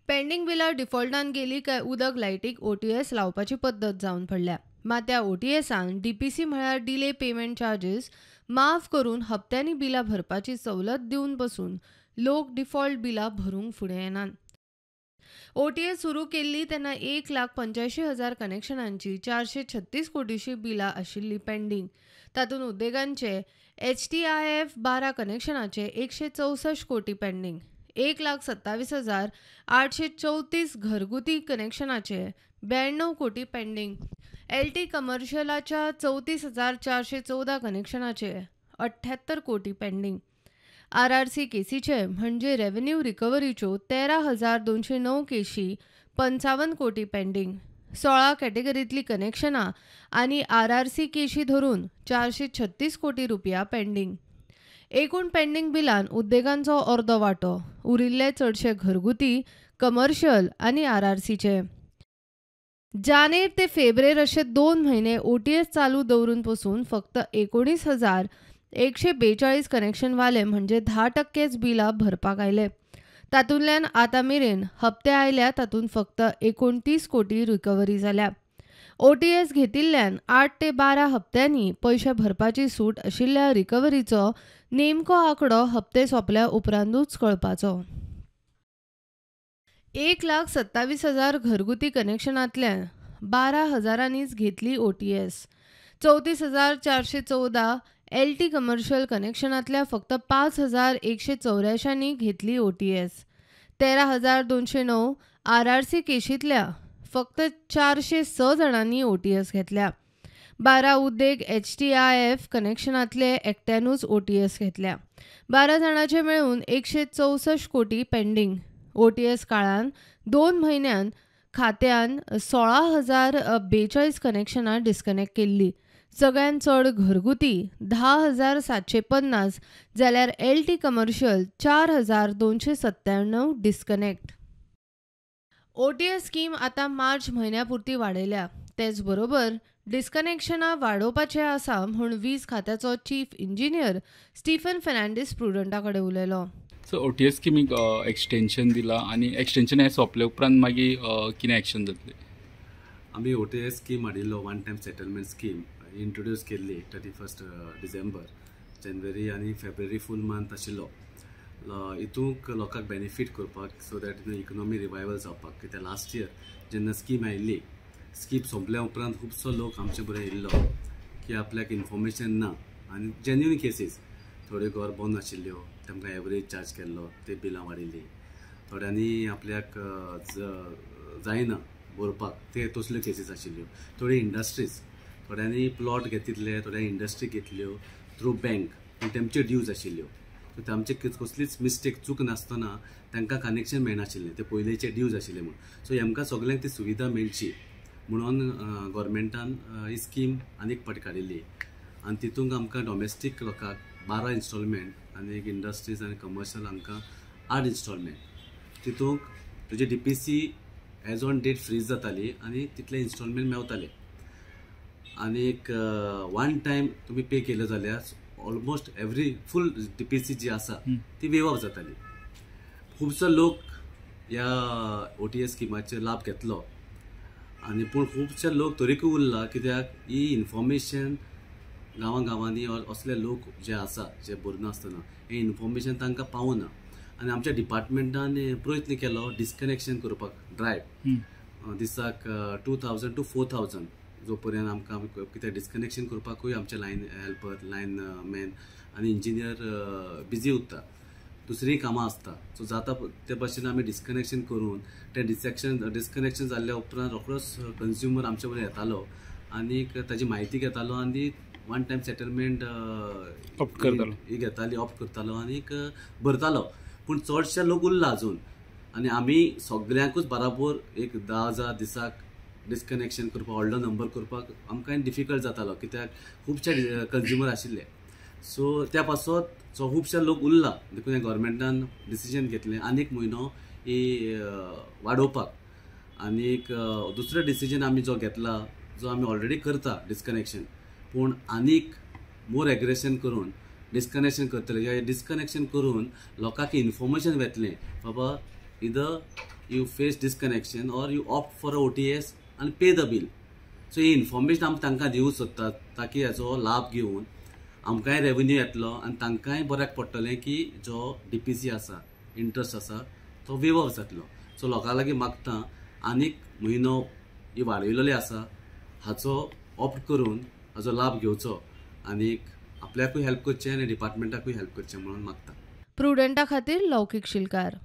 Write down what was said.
Pending बिलां डिफॉल्टान गेली काय उदक लायटीक OTS लावपाची पद्दत जावन पडल्या. मात त्या OTSान DPC म्हळ्यार डिले पेमेंट चार्जीस माफ करून हप्त्यांनी बिलां भरपाची सवलत दिवन पासून लोक डिफॉल्ट बिलां भरूंक फुडें येनात. OTS सुरू केल्ली तेन्ना 1,85,000 कनेक्शनांची 436 कोटीची बिलां आशिल्ली पेंडिंग. तातूंत उद्देगांचे HTIF 12 कनेक्शनाचे 164 कोटी पेंडिंग, 1,27,834 घरगुती कनेक्शनाचे 92 कोटी पेंडिंग, LT कमर्शियलाच्या 34,414 कनेक्शनाचे 78 कोटी पेंडिंग, RRC केसीचे म्हणजे रेव्हेन्यू रिकव्हरीच्यो 13,209 केशी 55 कोटी पेंडिंग, 16 कॅटेगरींतली कनेक्शनां आनी RRC केशी धरून 436 कोटी रुपया पेंडिंग. एकूण पेंडिंग बिलान उद्देगांचो अर्दो वांटो, उरिल्ले चडशे घरगुती, कमर्शियल आनी RRCचे. जानेर ते फेब्रेर अशे 2 म्हयने OTS चालू दवरून पासून फक्त 19,142 कनेक्शनवाले म्हणजे 10% बिलां भरपाक आयले. तातूंतल्यान आतां मेरेन हप्ते आयल्या तातूंत फक्त 29 कोटी रिकव्हरी जाल्या. OTS घेतिल्ल्यान 8 ते 12 हप्त्यांनी पयशे भरपाची सूट आशिल्ल्या रिकव्हरीचो नेमको आंकडो हप्ते सोंपल्या उपरांतूच कळपाचो. 1,27,000 घरगुती कनेक्शनांतल्यान 12,000नीच घेतली OTS. 34,414 LT कमर्शियल कनेक्शनांतल्या फक्त 5,184नी घेतली OTS. 13,209 RRC केशींतल्या फक्त 406 जाणांनी OTS घेतल्या. 12 उद्देग HTIF कनेक्शनांतले एकट्यानूच OTS घेतल्या. 12 जाणांचे मेळून 164 कोटी पेंडिंग. OTS काळान 2 म्हयन्यान खात्यान 16,042 कनेक्शनां डिस्कनेक्ट केल्ली. सगळ्यांत चड घरगुती 10,750 जाल्यार LT commercial 4,297 disconnect. OTS scheme आतां मार्च म्हयन्या पुरती वाडयल्या. तेच बरोबर डिस्कनेक्शनां वाडोवपाचे आसा म्हूण वीज खात्याचो चीफ इंजिनियर स्टीफन फर्नांडीस प्रुडंटा कडेन उलयलो. सो OTS स्किमीक एक्सटेंशन दिला आनी एक्सटेंशन हे सोंपले उपरांत मागीर कितें एक्शन जातली? आमी OTS स्कीम हाडिल्लो one time settlement scheme introduce केल्ली 31 डिसेंबर. जानेवारी आनी फेब्रुवारी फूल मंथ आशिल्लो. हितूंक लोकांक बेनिफीट करपाक सो दॅट इकॉनॉमी रिवायवल जावपाक. कित्याक लास्ट इयर जेन्ना स्कीम आयिल्ली, स्कीम सोंपल्या उपरांत खुबसो लोक आमचे बरें येयल्लो की आपल्याक इन्फॉर्मेशन ना आनी जेन्युइन केसीस. थोड्यो घर बंद आशिल्ल्यो, तांकां एवरेज चार्ज केल्लो, ते बिलां वाडिल्लीं. थोड्यांनी आपल्याक जायना भरपाक, ते तसल्यो केसीस आशिल्ल्यो. थोडी इंडस्ट्रीज, थोड्यांनी प्लॉट घेतिल्ले, थोड्यांनी इंडस्ट्री घेतल्यो थ्रू बँक, पूण तेमच्यो ड्यूज आशिल्ल्यो. सो तांचे कसलीच मिस्टेक चूक नासतना तांकां कनेक्शन मेळनाशिल्लें, ते पयलींचे ड्यूज आशिल्ले म्हूण. सो आमकां सगळ्यांक ती सुविधा मेळची म्हणून गव्हर्मेंटान ही स्कीम आनीक फावटी काडिल्ली. आनी तितूंक आमकां डॉमेस्टीक लोकांक 12 इन्स्टॉलमेंट आनी इंडस्ट्रीज आनी कमर्शियल आमकां 8 इन्स्टॉलमेंट. तितूंक तुजी DPC as on date freeze जाताली आनी तितले इन्स्टॉलमेंट मेवताले. आनीक वन टायम तुमी पे केले जाल्यार ऑलमोस्ट एवरी फूल DPC जी आसा ती वेव ऑफ जाताली. खुबसो लोक ह्या OTS स्किमाचे लाभ घेतलो आनी पूण खुबशे लोक तरीकूय उरला कित्याक ही इन्फॉर्मेशन गांवांनी असले लोक जे आसा जे भरनासतना हे इन्फॉर्मेशन तांकां पावना. आनी आमच्या डिपार्टमेंटान प्रयत्न केलो डिस्कनेक्शन करपाक ड्रायव्ह दिसाक 2,000 to 4,000 जो पर्यंत आमकां कित्याक डिस्कनेक्शन करपाकूय आमचे लायन हेल्पर, लायन मॅन आनी इंजिनियर बिजी उरता, दुसरीय कामां आसता. सो जाता ते भाशेन आमी डिस्कनेक्शन करून ते डिस्कनेक्शन जाल्ल्या उपरांत रोखडोच कंज्युमर आमचे बरोबर येतालो आनीक ताजी म्हायती घेतालो आनी वन टायम सेटलमेंट घेताली, ऑप्ट करतालो आनीक भरतालो. पूण चडशे लोक उरला अजून आनी आमी सगळ्यांकूच बराबर एक 10,000 दिसाक डिस्कनेक्शन करपाक, व्हडलो नंबर करपाक आमकां डिफिकल्ट जातालो कित्याक खुबशे कंज्युमर आशिल्ले. सो त्या पासत खुबशे लोक उरला देखून गव्हर्मेंटान डिसिजन घेतलें आनीक म्हयनो ही वाडोवपाक. आनीक दुसरो डिसिजन आमी जो घेतला, जो आमी ऑलरेडी करता डिस्कनेक्शन, पूण आनीक मोर एग्रेशन करून डिस्कनेक्शन करतले. डिस्कनेक्शन करून लोकांक इन्फॉर्मेशन वेतलें बाबा इदर यू फेस डिस्कनेक्शन और यू ऑप्ट फॉर OTS आणि पे द बील. सो ही इन्फॉर्मेशन आमी तांकां दिवंक सोदतात ताकी हाचो लाभ घेवन आमकांय रेवन्यू येतलो आनी तांकांय बऱ्याक पडटलें की जो DPC आसा, इंट्रस्ट आसा तो वेव जातलो. सो लोकां लागीं मागता आनीक म्हयनो ही वाडयलेली आसा हाचो ऑप्ट करून हाचो लाभ घेवचो आनीक आपल्याकूय हेल्प करचें आनी डिपार्टमेंटाकूय हेल्प करचें म्हणून मागता. प्रुडंटा खातीर लौकीक शिलकार.